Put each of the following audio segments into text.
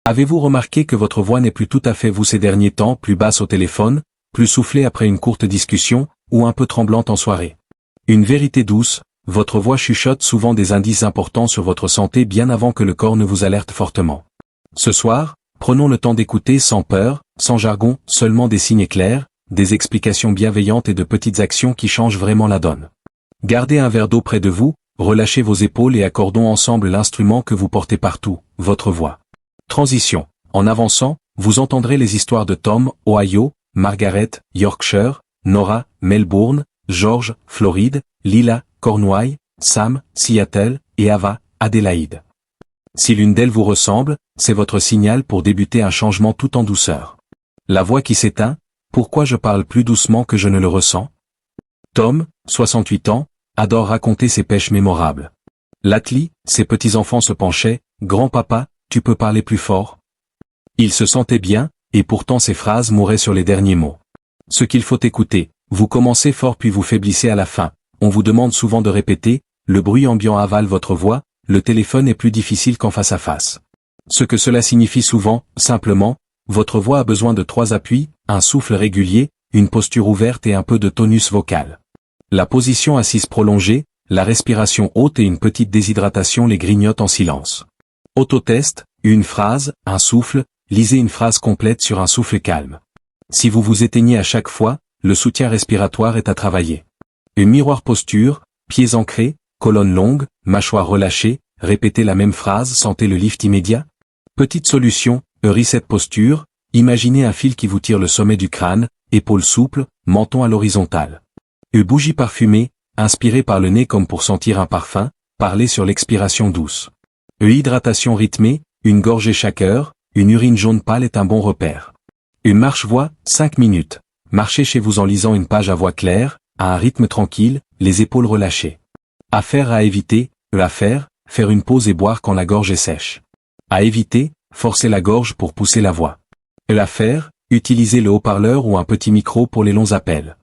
Avez-vous remarqué que votre voix n'est plus tout à fait vous ces derniers temps, plus basse au téléphone, plus soufflée après une courte discussion, ou un peu tremblante en soirée? Une vérité douce, votre voix chuchote souvent des indices importants sur votre santé bien avant que le corps ne vous alerte fortement. Ce soir, prenons le temps d'écouter sans peur, sans jargon, seulement des signes clairs, des explications bienveillantes et de petites actions qui changent vraiment la donne. Gardez un verre d'eau près de vous, relâchez vos épaules et accordons ensemble l'instrument que vous portez partout, votre voix. Transition. En avançant, vous entendrez les histoires de Tom, Ohio, Margaret, Yorkshire, Nora, Melbourne, George, Floride, Lila, Cornouailles, Sam, Seattle, et Ava, Adélaïde. Si l'une d'elles vous ressemble, c'est votre signal pour débuter un changement tout en douceur. La voix qui s'éteint, pourquoi je parle plus doucement que je ne le ressens? Tom, 68 ans, adore raconter ses pêches mémorables. Latli, ses petits-enfants se penchaient, « Grand-papa, tu peux parler plus fort ?» Il se sentait bien, et pourtant ses phrases mouraient sur les derniers mots. Ce qu'il faut écouter, vous commencez fort puis vous faiblissez à la fin, on vous demande souvent de répéter, le bruit ambiant avale votre voix, le téléphone est plus difficile qu'en face à face. Ce que cela signifie souvent, simplement, votre voix a besoin de 3 appuis, un souffle régulier, une posture ouverte et un peu de tonus vocal. La position assise prolongée, la respiration haute et une petite déshydratation les grignotent en silence. Autotest, une phrase, un souffle, lisez une phrase complète sur un souffle calme. Si vous vous éteignez à chaque fois, le soutien respiratoire est à travailler. Une miroir posture, pieds ancrés, colonne longue, mâchoire relâchée, répétez la même phrase, sentez le lift immédiat. Petite solution, reset posture, imaginez un fil qui vous tire le sommet du crâne, épaules souples, menton à l'horizontale. Bougie parfumée, inspirez par le nez comme pour sentir un parfum, parlez sur l'expiration douce. Hydratation rythmée, une gorgée chaque heure, une urine jaune pâle est un bon repère. Une marche-voix, 5 minutes. Marchez chez vous en lisant une page à voix claire, à un rythme tranquille, les épaules relâchées. Affaire à éviter, affaire, faire une pause et boire quand la gorge est sèche. À éviter, forcer la gorge pour pousser la voix. Affaire, utiliser le haut-parleur ou un petit micro pour les longs appels.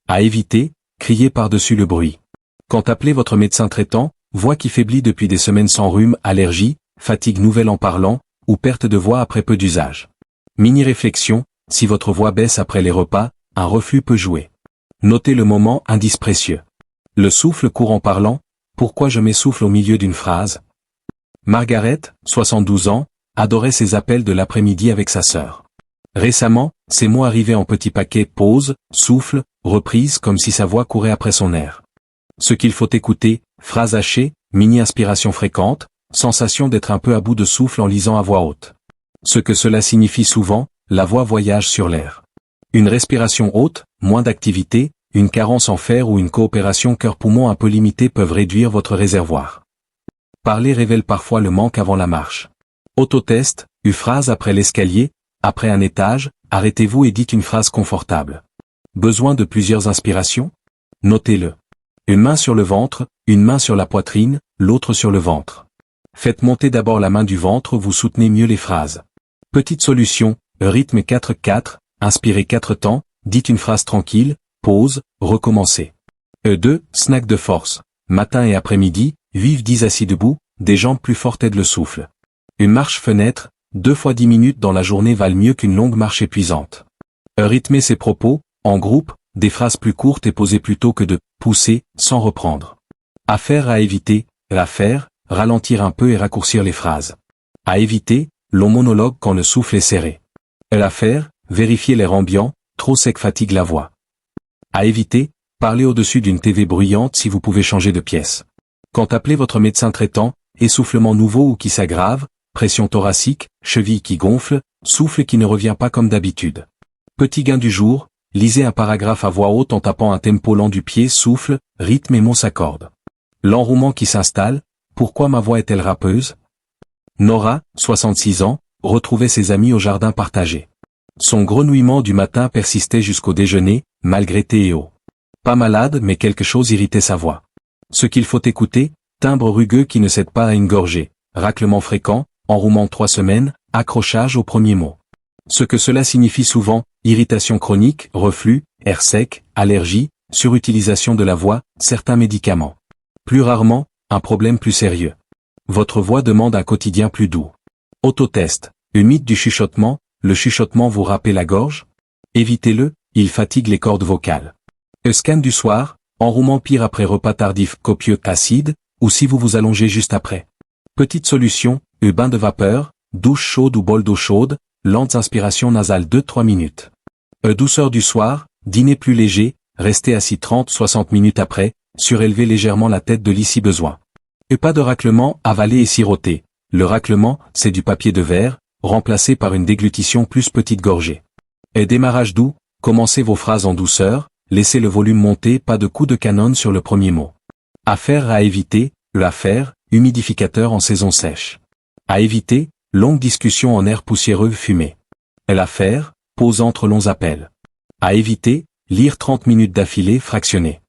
À éviter, crier par-dessus le bruit. Quand appelez votre médecin traitant, voix qui faiblit depuis des semaines sans rhume, allergie, fatigue nouvelle en parlant, ou perte de voix après peu d'usage. Mini-réflexion, si votre voix baisse après les repas, un reflux peut jouer. Notez le moment, indice précieux. Le souffle court en parlant, pourquoi je m'essouffle au milieu d'une phrase? Margaret, 72 ans, adorait ses appels de l'après-midi avec sa sœur. Récemment, ces mots arrivaient en petits paquets, pause, souffle, reprise comme si sa voix courait après son air. Ce qu'il faut écouter, phrase hachée, mini-inspiration fréquente, sensation d'être un peu à bout de souffle en lisant à voix haute. Ce que cela signifie souvent, la voix voyage sur l'air. Une respiration haute, moins d'activité, une carence en fer ou une coopération cœur-poumon un peu limitée peuvent réduire votre réservoir. Parler révèle parfois le manque avant la marche. Autotest, une phrase après l'escalier, après un étage, arrêtez-vous et dites une phrase confortable. Besoin de plusieurs inspirations? Notez-le. Une main sur le ventre, une main sur la poitrine, l'autre sur le ventre. Faites monter d'abord la main du ventre, vous soutenez mieux les phrases. Petite solution, rythme 4-4, inspirez 4 temps, dites une phrase tranquille, pause, recommencez. 2, snack de force. Matin et après-midi, vive 10 assis debout, des jambes plus fortes aident le souffle. Une marche fenêtre, 2 fois 10 minutes dans la journée valent mieux qu'une longue marche épuisante. Rythmez ses propos, en groupe, des phrases plus courtes et posées plutôt que de pousser, sans reprendre. Affaire à éviter, affaire, ralentir un peu et raccourcir les phrases. À éviter, long monologue quand le souffle est serré. Affaire, vérifier l'air ambiant, trop sec fatigue la voix. À éviter, parler au-dessus d'une TV bruyante si vous pouvez changer de pièce. Quand appelez votre médecin traitant, essoufflement nouveau ou qui s'aggrave, pression thoracique, cheville qui gonfle, souffle qui ne revient pas comme d'habitude. Petit gain du jour, lisez un paragraphe à voix haute en tapant un tempo lent du pied, souffle, rythme et mots s'accordent. L'enrouement qui s'installe, pourquoi ma voix est-elle râpeuse? Nora, 66 ans, retrouvait ses amis au jardin partagé. Son grenouillement du matin persistait jusqu'au déjeuner, malgré thé et eau. Pas malade mais quelque chose irritait sa voix. Ce qu'il faut écouter, timbre rugueux qui ne cède pas à une gorgée, raclement fréquent, enrouement 3 semaines, accrochage au premier mot. Ce que cela signifie souvent, irritation chronique, reflux, air sec, allergie, surutilisation de la voix, certains médicaments. Plus rarement, un problème plus sérieux. Votre voix demande un quotidien plus doux. Autotest. Mythe du chuchotement, le chuchotement vous râpez la gorge? Évitez-le, il fatigue les cordes vocales. Scan du soir, enrouement pire après repas tardif copieux acide, ou si vous vous allongez juste après. Petite solution, bain de vapeur, douche chaude ou bol d'eau chaude, lentes inspirations nasales 2-3 minutes. Douceur du soir, dîner plus léger, restez assis 30-60 minutes après, surélevez légèrement la tête de lit si besoin. Pas de raclement, avaler et siroter. Le raclement, c'est du papier de verre, remplacé par une déglutition plus petite gorgée. Démarrage doux, commencez vos phrases en douceur, laissez le volume monter, pas de coup de canon sur le premier mot. Affaire à éviter, affaire, humidificateur en saison sèche. À éviter, longue discussion en air poussiéreux fumé. L'affaire, pause entre longs appels. À éviter, lire 30 minutes d'affilée fractionnées.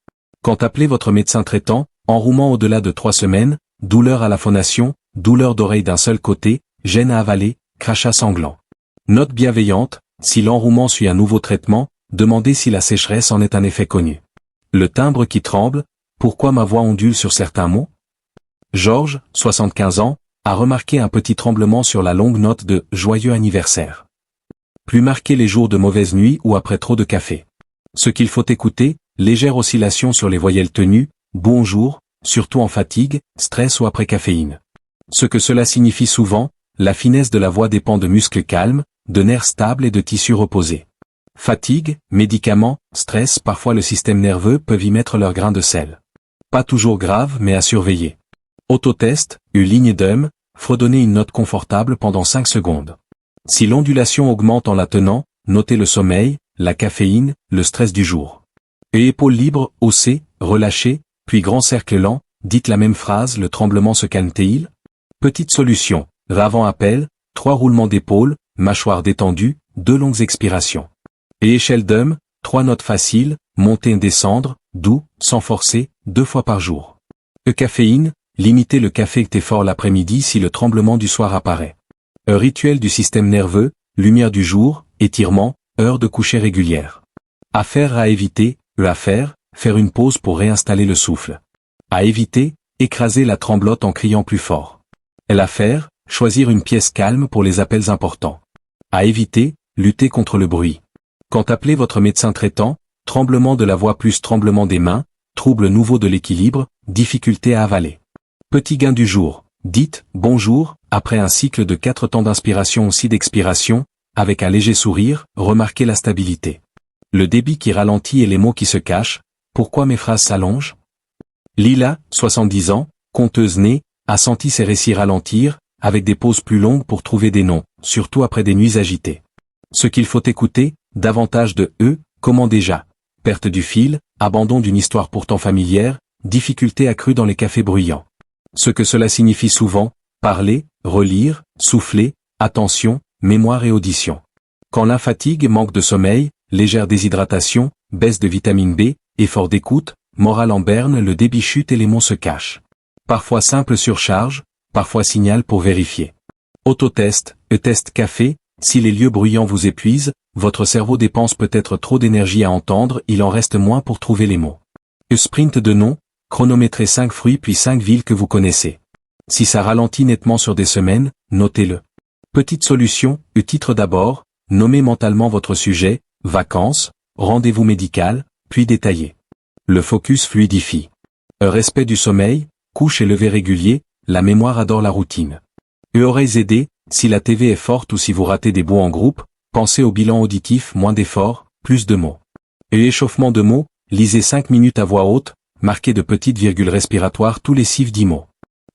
Quand appelez votre médecin traitant, enrouement au-delà de 3 semaines, douleur à la phonation, douleur d'oreille d'un seul côté, gêne à avaler, crachat sanglant. Note bienveillante, si l'enrouement suit un nouveau traitement, demandez si la sécheresse en est un effet connu. Le timbre qui tremble, pourquoi ma voix ondule sur certains mots? Georges, 75 ans, a remarqué un petit tremblement sur la longue note de « Joyeux anniversaire ». Plus marqué les jours de mauvaise nuit ou après trop de café. Ce qu'il faut écouter, légère oscillation sur les voyelles tenues, bonjour, surtout en fatigue, stress ou après caféine. Ce que cela signifie souvent, la finesse de la voix dépend de muscles calmes, de nerfs stables et de tissus reposés. Fatigue, médicaments, stress, parfois le système nerveux peuvent y mettre leur grain de sel. Pas toujours grave mais à surveiller. Autotest, ligne d'hum, fredonnez une note confortable pendant 5 secondes. Si l'ondulation augmente en la tenant, notez le sommeil, la caféine, le stress du jour. Épaules libres, haussées, relâchées, puis grand cercle lent, dites la même phrase, le tremblement se calme-t-il? Petite solution, avant appel, 3 roulements d'épaule, mâchoire détendue, 2 longues expirations. Échelle d'hum, 3 notes faciles, monter et descendre, doux, sans forcer, 2 fois par jour. Caféine, limitez le café et thé fort l'après-midi si le tremblement du soir apparaît. Rituel du système nerveux, lumière du jour, étirement, heure de coucher régulière. Affaire à éviter, affaire, faire une pause pour réinstaller le souffle. À éviter, écraser la tremblote en criant plus fort. L'affaire, choisir une pièce calme pour les appels importants. À éviter, lutter contre le bruit. Quand appelez votre médecin traitant, tremblement de la voix plus tremblement des mains, trouble nouveau de l'équilibre, difficulté à avaler. Petit gain du jour, dites « bonjour » après un cycle de 4 temps d'inspiration aussi d'expiration, avec un léger sourire, remarquez la stabilité. Le débit qui ralentit et les mots qui se cachent, pourquoi mes phrases s'allongent? Lila, 70 ans, conteuse née, a senti ses récits ralentir, avec des pauses plus longues pour trouver des noms, surtout après des nuits agitées. Ce qu'il faut écouter, davantage de « comment déjà ?» Perte du fil, abandon d'une histoire pourtant familière, difficulté accrue dans les cafés bruyants. Ce que cela signifie souvent, parler, relire, souffler, attention, mémoire et audition. Quand la fatigue, manque de sommeil, légère déshydratation, baisse de vitamine B, effort d'écoute, morale en berne, le débit chute et les mots se cachent. Parfois simple surcharge, parfois signal pour vérifier. Autotest, test café, si les lieux bruyants vous épuisent, votre cerveau dépense peut-être trop d'énergie à entendre, il en reste moins pour trouver les mots. Sprint de nom, chronométrez 5 fruits puis 5 villes que vous connaissez. Si ça ralentit nettement sur des semaines, notez-le. Petite solution, titre d'abord, nommez mentalement votre sujet, vacances, rendez-vous médical, puis détaillez. Le focus fluidifie. Respect du sommeil, couche et lever régulier, la mémoire adore la routine. Oreilles aidées, si la TV est forte ou si vous ratez des bouts en groupe, pensez au bilan auditif, moins d'efforts, plus de mots. Échauffement de mots, lisez 5 minutes à voix haute, marquez de petites virgules respiratoires tous les 6-10 mots.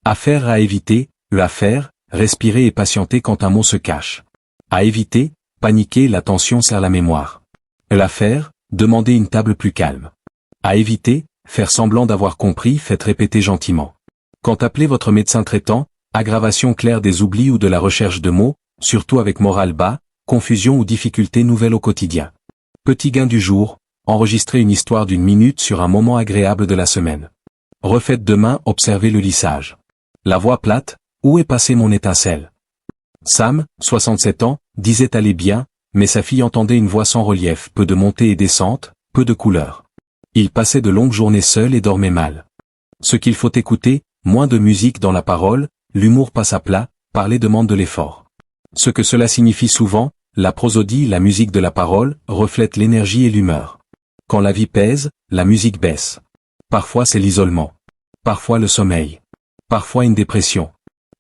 Affaire à éviter, affaire, respirez et patientez quand un mot se cache. À éviter, paniquer, la tension serre la mémoire. L'affaire, demandez une table plus calme. À éviter, faire semblant d'avoir compris, faites répéter gentiment. Quand appelez votre médecin traitant, aggravation claire des oublis ou de la recherche de mots, surtout avec morale bas, confusion ou difficultés nouvelles au quotidien. Petit gain du jour, enregistrez une histoire d'1 minute sur un moment agréable de la semaine. Refaites demain, observez le lissage. La voix plate, où est passée mon étincelle? Sam, 67 ans, disait aller bien, mais sa fille entendait une voix sans relief, peu de montée et descente, peu de couleur. Il passait de longues journées seul et dormait mal. Ce qu'il faut écouter, moins de musique dans la parole, l'humour passe à plat, parler demande de l'effort. Ce que cela signifie souvent, la prosodie, la musique de la parole, reflète l'énergie et l'humeur. Quand la vie pèse, la musique baisse. Parfois c'est l'isolement. Parfois le sommeil. Parfois une dépression.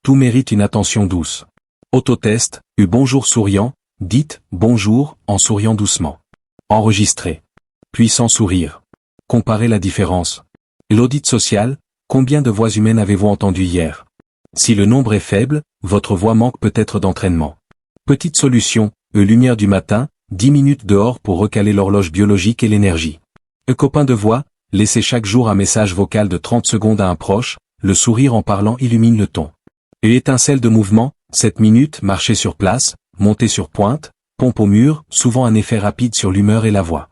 Tout mérite une attention douce. Autotest, bonjour souriant, dites bonjour en souriant doucement. Enregistrez. Puis sans sourire. Comparez la différence. L'audit social, combien de voix humaines avez-vous entendues hier? Si le nombre est faible, votre voix manque peut-être d'entraînement. Petite solution, lumière du matin, 10 minutes dehors pour recaler l'horloge biologique et l'énergie. Copain de voix, laissez chaque jour un message vocal de 30 secondes à un proche, le sourire en parlant illumine le ton. Étincelle de mouvement, 7 minutes, marcher sur place, monter sur pointe, pompe au mur, souvent un effet rapide sur l'humeur et la voix.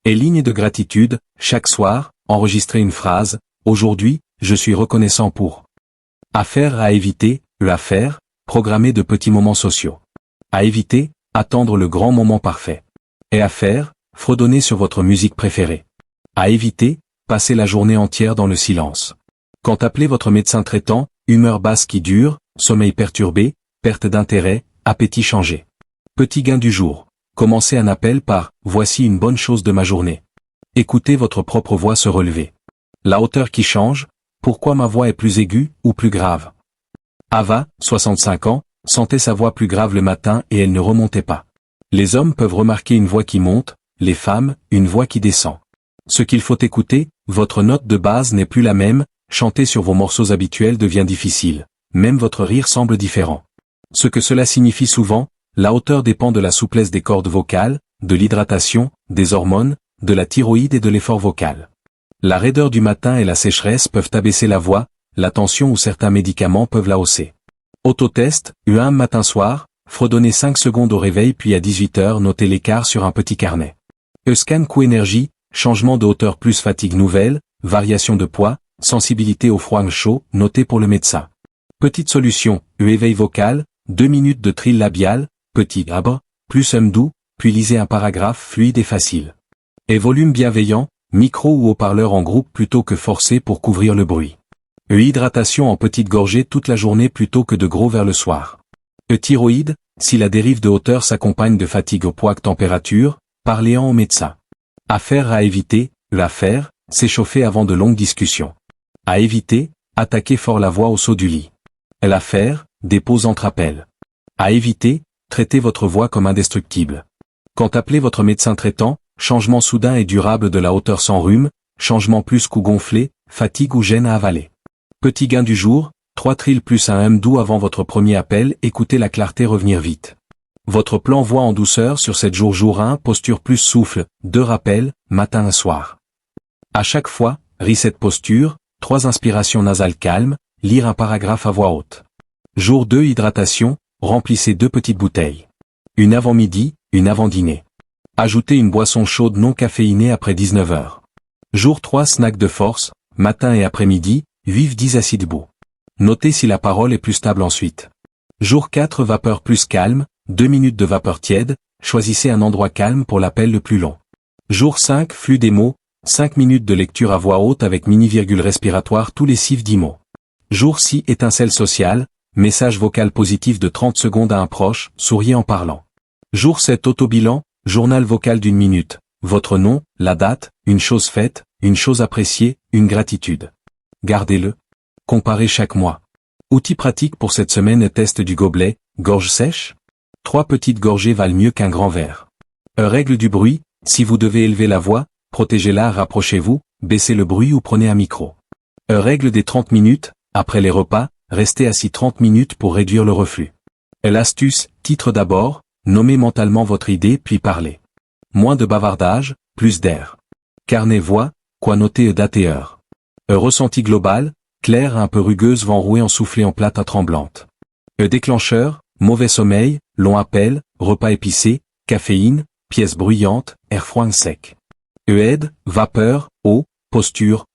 Et ligne de gratitude, chaque soir, enregistrer une phrase, aujourd'hui, je suis reconnaissant pour. Affaire à éviter, affaire, programmer de petits moments sociaux. À éviter, attendre le grand moment parfait. Et à faire, fredonner sur votre musique préférée. À éviter, passer la journée entière dans le silence. Quand appelez votre médecin traitant, humeur basse qui dure, sommeil perturbé, perte d'intérêt, appétit changé. Petit gain du jour. Commencez un appel par « Voici une bonne chose de ma journée ». Écoutez votre propre voix se relever. La hauteur qui change, pourquoi ma voix est plus aiguë ou plus grave? Ava, 65 ans, sentait sa voix plus grave le matin et elle ne remontait pas. Les hommes peuvent remarquer une voix qui monte, les femmes, une voix qui descend. Ce qu'il faut écouter, votre note de base n'est plus la même, chanter sur vos morceaux habituels devient difficile. Même votre rire semble différent. Ce que cela signifie souvent, la hauteur dépend de la souplesse des cordes vocales, de l'hydratation, des hormones, de la thyroïde et de l'effort vocal. La raideur du matin et la sécheresse peuvent abaisser la voix, la tension ou certains médicaments peuvent la hausser. Autotest, U1 matin-soir, fredonnez 5 secondes au réveil puis à 18h notez l'écart sur un petit carnet. Scan coût énergie, changement de hauteur plus fatigue nouvelle, variation de poids, sensibilité au froid chaud, noté pour le médecin. Petite solution, éveil vocal, 2 minutes de trill labial, petit abre, plus doux, puis lisez un paragraphe fluide et facile. Et volume bienveillant, micro ou haut-parleur en groupe plutôt que forcé pour couvrir le bruit. Hydratation en petites gorgées toute la journée plutôt que de gros vers le soir. Thyroïde, si la dérive de hauteur s'accompagne de fatigue au poids température, parlez-en au médecin. Affaire à éviter, l'affaire, s'échauffer avant de longues discussions. À éviter, attaquer fort la voix au saut du lit. L'affaire, des pauses entre appels. À éviter, traitez votre voix comme indestructible. Quand appelez votre médecin traitant, changement soudain et durable de la hauteur sans rhume, changement plus cou gonflé, fatigue ou gêne à avaler. Petit gain du jour, 3 trills plus un doux avant votre premier appel, écoutez la clarté revenir vite. Votre plan voix en douceur sur 7 jours jour 1, posture plus souffle, 2 rappels, matin et soir. À chaque fois, reset posture, 3 inspirations nasales calmes, lire un paragraphe à voix haute. Jour 2 hydratation, remplissez 2 petites bouteilles. Une avant midi, une avant dîner. Ajoutez une boisson chaude non caféinée après 19h. Jour 3 snack de force, matin et après-midi, vive 10 acides beaux. Notez si la parole est plus stable ensuite. Jour 4 vapeur plus calme, 2 minutes de vapeur tiède, choisissez un endroit calme pour l'appel le plus long. Jour 5 flux des mots, 5 minutes de lecture à voix haute avec mini-virgule respiratoire tous les 6-10 mots. Jour 6 étincelle sociale, message vocal positif de 30 secondes à un proche, souriez en parlant. Jour 7 autobilan, journal vocal d'1 minute, votre nom, la date, une chose faite, une chose appréciée, une gratitude. Gardez-le. Comparez chaque mois. Outils pratiques pour cette semaine, test du gobelet, gorge sèche. 3 petites gorgées valent mieux qu'un grand verre. Règle du bruit, si vous devez élever la voix, protégez-la, rapprochez-vous, baissez le bruit ou prenez un micro. Règle des 30 minutes, après les repas, restez assis 30 minutes pour réduire le reflux. L'astuce, titre d'abord, nommez mentalement votre idée puis parlez. Moins de bavardage, plus d'air. Carnet voix, quoi noter date et heure. Ressenti global, clair un peu rugueuse vent roué en soufflé en plate à tremblante. Déclencheur, mauvais sommeil, long appel, repas épicé, caféine, pièce bruyante, air froid sec. Aide, vapeur, eau, posture,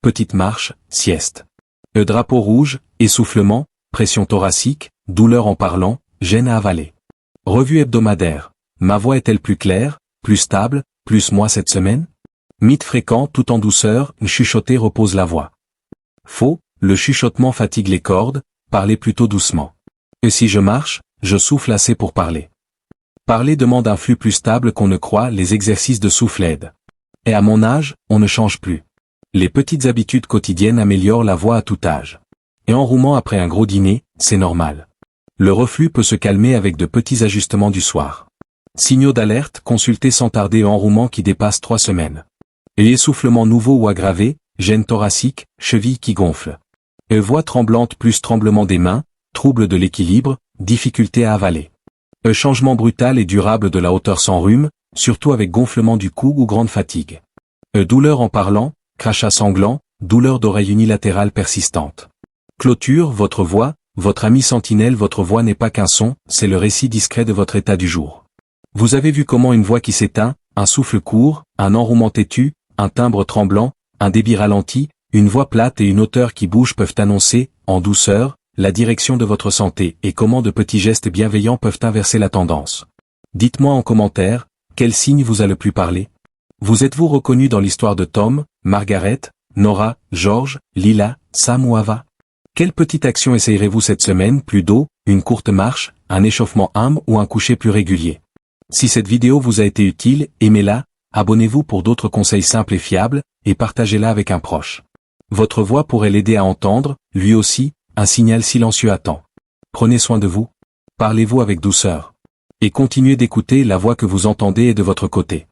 petite marche, sieste. Drapeau rouge, essoufflement, pression thoracique, douleur en parlant, gêne à avaler. Revue hebdomadaire. Ma voix est-elle plus claire, plus stable, plus moi cette semaine? Mythe fréquent tout en douceur, chuchoter repose la voix. Faux, le chuchotement fatigue les cordes, parlez plutôt doucement. Et si je marche, je souffle assez pour parler. Parler demande un flux plus stable qu'on ne croit, les exercices de souffle aident. Et à mon âge, on ne change plus. Les petites habitudes quotidiennes améliorent la voix à tout âge. Et enrouement après un gros dîner, c'est normal. Le reflux peut se calmer avec de petits ajustements du soir. Signaux d'alerte, consultez sans tarder enrouement qui dépasse 3 semaines. Et essoufflement nouveau ou aggravé, gêne thoracique, cheville qui gonfle. Et voix tremblante plus tremblement des mains, trouble de l'équilibre, difficulté à avaler. Changement brutal et durable de la hauteur sans rhume, surtout avec gonflement du cou ou grande fatigue. Douleur en parlant, crachat sanglant, douleur d'oreille unilatérale persistante. Clôture, votre voix, votre ami sentinelle, votre voix n'est pas qu'un son, c'est le récit discret de votre état du jour. Vous avez vu comment une voix qui s'éteint, un souffle court, un enrouement têtu, un timbre tremblant, un débit ralenti, une voix plate et une hauteur qui bouge peuvent annoncer, en douceur, la direction de votre santé et comment de petits gestes bienveillants peuvent inverser la tendance. Dites-moi en commentaire, quel signe vous a le plus parlé? Vous êtes-vous reconnu dans l'histoire de Tom, Margaret, Nora, George, Lila, Sam ou Ava? Quelle petite action essayerez-vous cette semaine? Plus d'eau, une courte marche, un échauffement humble ou un coucher plus régulier? Si cette vidéo vous a été utile, aimez-la, abonnez-vous pour d'autres conseils simples et fiables, et partagez-la avec un proche. Votre voix pourrait l'aider à entendre, lui aussi, un signal silencieux attend. Prenez soin de vous. Parlez-vous avec douceur. Et continuez d'écouter, la voix que vous entendez est de votre côté.